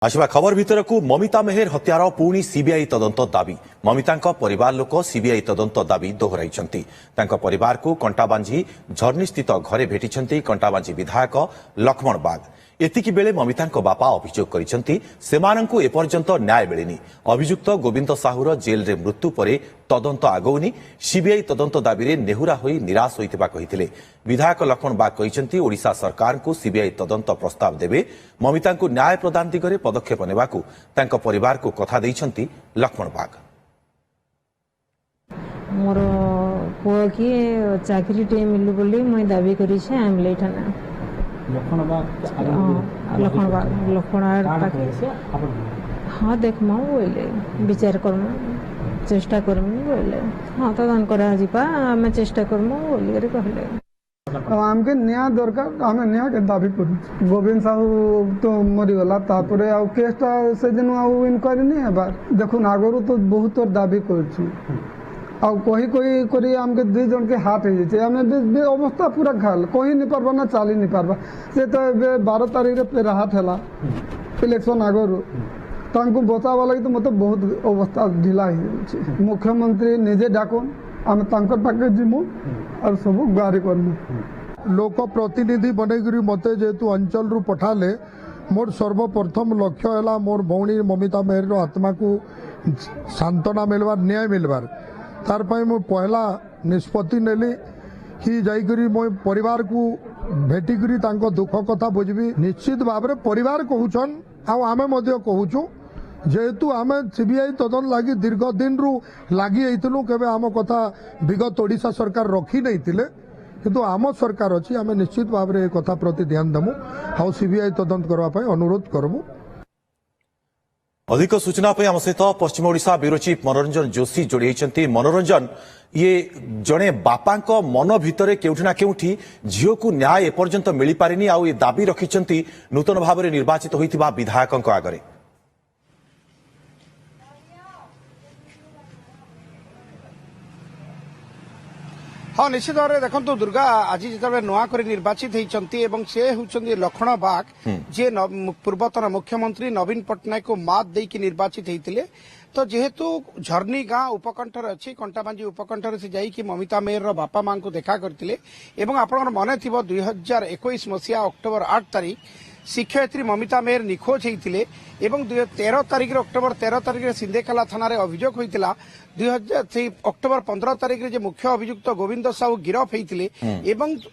आसवा खबर भितर को ममिता मेहर हत्यार पुणी सीबीआई तदंत दाबी ममिता परिवार लोक सीबीआई तदंत दाबी दोहराई परिवार को कंटाबांझी झर्णी स्थित घरे भेटी कंटाबांझी विधायक लक्ष्मण बाग एतिकी बेले ममिता बापा अभियोग कर एपर्यंत न्याय मिलनी अभियुक्त गोविंद साहुर जेल रे मृत्यु पर तदंत आगौनी सीबीआई तदंत दाबी नेहुरा होई निराश होइतिबा कहिथिले विधायक लक्ष्मण बाग कहिसेंती ओडिशा सरकार को सीबीआई तदंत प्रस्ताव देबे ममिता को न्याय प्रदान दिगरे पदक्षेप नेबाकू तांको परिवार को कथा दैछंती लक्ष्मण बाग। मोर पुआ की चाकरी टे मिलु बोली मैं दाबी करी छे आम लेठना लक्ष्मण बाग हाँ देख माँ बोले विचार करम चेष्टा करम बोले हाँ तदन करा जीपा आम चेष्टा करम बोली कहले आमके न्याय दरकार आम न्याय के दाबी कर गोविंद साहू तो मरीगला तापरे आ केसटा से दिन आउ इनक्वारी नहीं हेबार देखुन आगरू तो बहुत दाबी करछु आ कोई कोई करी आमके दुई जन के हाथ हो जाए आम अवस्था पूरा घाल कहीं नहीं पार्बा ना चली नहीं पार्बा से तो 12 तारीख रे राहत है इलेक्शन आगरू तांको बचावा लगी तो मतलब बहुत अवस्था ढिला हो मुख्यमंत्री निजे डाकुन आम तांकर पाखे जीमु और सब गारी करमु लोक प्रतिनिधि बनईकरी मते जेतु अंचल रु पठाले मोर सर्वप्रथम लक्ष्य है मोर भौणी ममिता मेहर आत्मा को सांत्वना मिलवार न्याय मिलवार तार पाई मु पहला निष्पत्ति नेली कि जाइकरी मो परिवार को भेटिकरी तांको दुख कथा बुझबी निश्चित भाव में परिवार कहूछन आमे मध्य कहूछु जेहेतु आमे सीबीआई तदन लगी दीर्घ दिन रु लगी आइतलु केबे आम कथा विगत ओडिशा सरकार रखी नहीं थिले किंतु आम सरकार अछि आमे निश्चित भाव में कथा प्रति ध्यान देमु आ सीबीआई तदंत करबा पई अनुरोध करबु। अधिक सूचना पे आम सहित पश्चिम ओडिशा ब्यूरो चीफ मनोरंजन जोशी जोड़ी मनोरंजन ये जड़े बापा मन भितर केउठिना केउठी झील को न्याय एपर्यंत मिल पारिनी आ ये दाबी रखिंट नूतन भाव में निर्वाचित होइतिबा विधायक आगरे। हाँ निश्चित भाव में देखो दुर्गा आज जो नुआक निर्वाचित होती से होती लक्ष्मण बाग जे पूर्वतन मुख्यमंत्री नवीन पट्टनायक को मात देकी निर्वाचित होते तो जेहेतु झर्णी गाँ उपकंठर अच्छी कंटाबांझी उपकंठर से जाइए ममिता मेहर बापा माँ को देखा करते आप मन थी 2021 मसीहा अक्टोबर 8 तारीख शिक्षयित्री ममिता मेहर निखोज होते 13 तारीख अक्टोबर 13 तारीख सिंधेखाला थाना अभियोग होता 2000 अक्टोबर 15 तारीख मुख्य अभियुक्त गोविंद साहू गिरफ होते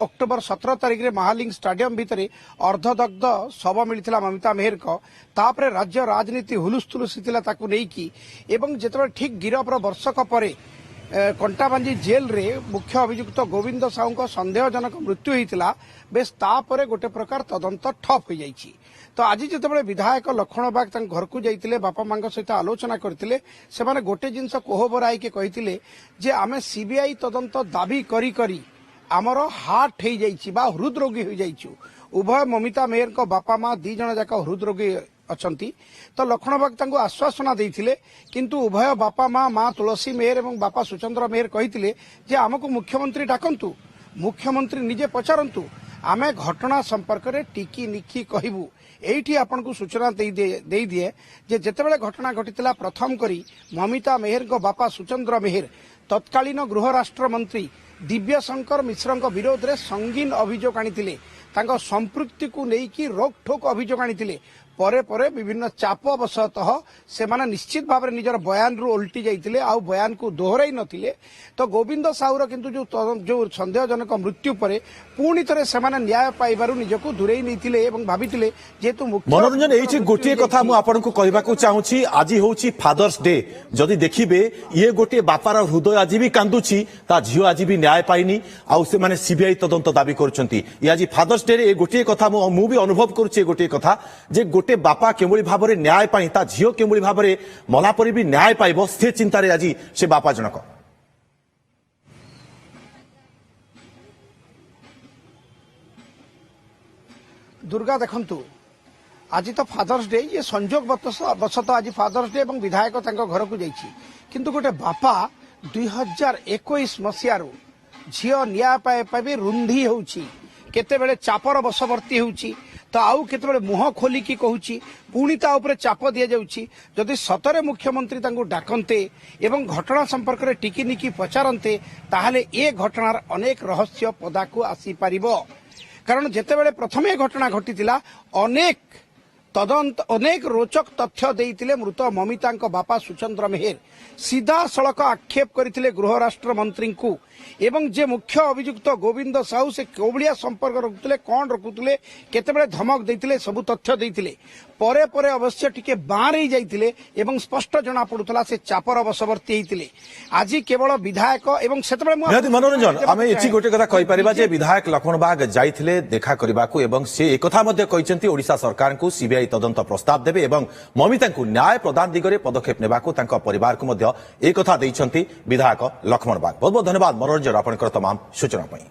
अक्टोबर 17 तारीख महालिंग स्टाडियम भितर अर्धदग्ध शव मिलता ममिता मेहर तापरे राज्य राजनीति हुलुस्थुलुस जिते ठीक गिरफ्र वर्षक पर कंटाबांझी जेल रे मुख्य अभियुक्त गोविंद साहू संदेहजनक मृत्यु होता बेस तापर गोटे प्रकार तदंत ठप हो जाइए। तो आज जिते विधायक लक्ष्मण बाग घर को जाइए बापा माँ सहित आलोचना करते से गोटे जिनस कोहबराई के कहते जे आमे सीबीआई तदंत दाबी करी करी आमर हार्ट हो जाइए बा हृदरोगी हो जाइए उभय ममिता मेहर को बापा माँ दी जन जाक हृदरोगी अछंती तो लक्ष्मण बाग आश्वासना देथिले किंतु उभय बापा माँ तुलसी मेहर और बापा सुचंद्र मेहर कहते जे आमको मुख्यमंत्री डाकंतु मुख्यमंत्री निजे पचारंतु आमे घटना संपर्क में टिकी निखी कहबू एठी आपन को सूचना दे दिए जे जेतेबेले घटना घटितला प्रथम करी ममिता मेहर को बापा सुचंद्र मेहर तत्कालीन गृह राष्ट्र मंत्री दिव्य शंकर मिश्र विरोध में संगीन अभियोग आनी संपृक्ति को लेकिन रोकठोक अभियोग आनी परे परे विभिन्न चाप बसतः से माने निश्चित भाव में निजर बयान रु उल्टी जाइतिले आ बयान को दोहराई नथिले तो गोविंद साहुर किंतु जो संदेहजनक मृत्यु पर पुणी थे से न्याय पाइबारु निजको दूरेई नैतिले एवं भाबितिले जेतु मनोरंजन एठी गोटे कथा मु आपनको कहबाकू चाहूची आज होची फादर्स डे जदि देखिबे ये गोटे बापार हृदय आज भी कांदुची ता झियो आज भी न्याय पाइनी आ से माने सीबीआई तदंत दाबी करचंती ये आज फादर्स डे रे गोटे कथा मु भी अनुभव करूची गोटे कथा जे गोटे बापा केमोली भाव में न्याय पाई ता झियो केमोली भाव में मला परे भी न्याय पाइबो से चिंता रे आज से बापा जनक दुर्गा देखंतु आज तो फादर्स डे ये संजोग बसत आज फादर्स डे और विधायक घर को जाइए किंतु गोटे बापा 2021 मसीह झील न्याय पाइबे रुंधी होउची केते बेले चापर बसवर्ती होउची तो आउ केतेबेले मुह खोलिकी कहूची पुणी ता उपरे चाप दिया जाउची जदि सतरे मुख्यमंत्री तांको डाकन्ते एवं घटना संपर्क रे टिकी निकी पचारन्ते ताहले ए घटनार अनेक रहस्य पदाकू आसी पारिबो कारण जेतेबेले प्रथमे घटना घटितिला अनेक तदंत अनेक रोचक तथ्य देइतिले मृत ममितांक बापा सुचंद्र मेहेर सीधा सड़क आक्षेप करथिले गृह राष्ट्र मंत्री को एवं जे मुख्य अभियुक्त गोविंद साहू से कोबलिया संपर्क रखुले कौन रखुले केतेबेले धमक देइतिले सब तथ्य देइतिले परे परे अवश्य टिके बाहर जाइतिले एवं स्पष्ट जना पडुतला से चापर बसवर्ती हेतिले आज केवल विधायक एवं सेतेबेले निहाती मनोरंजन आम एची गोटे कथा कहि परिबा जे विधायक लक्ष्मण बाग जाइथिले देखा करबाकू एवं से एकथा मध्ये कहिसेंती ओडिशा सरकार को सीबीआई तदंत प्रस्ताव देबे एवं ममिता को न्याय प्रदान दिगरे पदक्षेप नेबाकू तांका परिवार को मध्ये एकथा दैछंती विधायक लक्ष्मण बाग बहुत बहुत धन्यवाद मनोरंजन आपनकर तमाम सूचना पई।